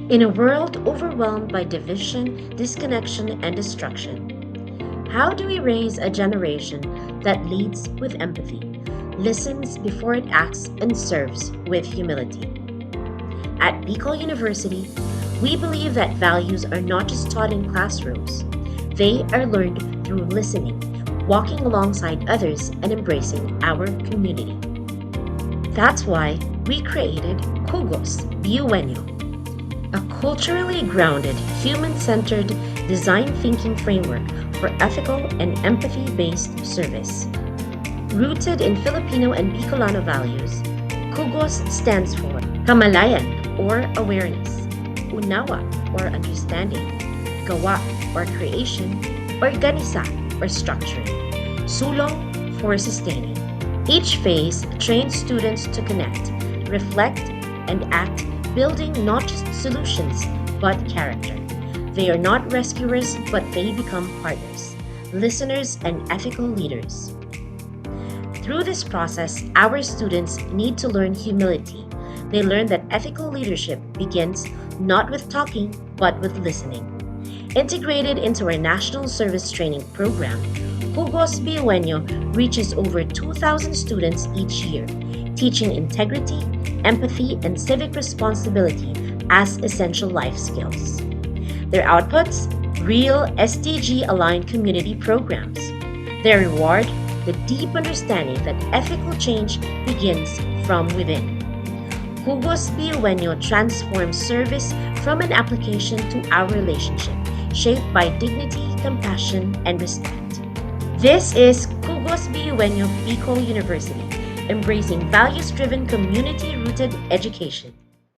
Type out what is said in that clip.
In a world overwhelmed by division, disconnection, and destruction, how do we raise a generation that leads with empathy, listens before it acts, and serves with humility? At Bicol University, we believe that values are not just taught in classrooms, they are learned through listening, walking alongside others, and embracing our community. That's why we created KUGOS Bueño, a culturally grounded, human-centered design thinking framework for ethical and empathy-based service. Rooted in Filipino and Bicolano values, KUGOS stands for Kamalayan or awareness, Unawa or understanding, Gawa or creation, Organisa or structuring, Sulong for sustaining. Each phase trains students to connect, reflect, and act, building not just solutions, but character. They are not rescuers, but they become partners, listeners, and ethical leaders. Through this process, our students need to learn humility. They learn that ethical leadership begins not with talking, but with listening. Integrated into our National Service Training Program, KUGOS Bueño reaches over 2,000 students each year, teaching integrity, empathy, and civic responsibility as essential life skills. Their outputs? Real SDG-aligned community programs. Their reward? The deep understanding that ethical change begins from within. KUGOS Bueño transforms service from an application to our relationship, shaped by dignity, compassion, and respect. This is KUGOS Bueño Bicol University, embracing values-driven, community-rooted education.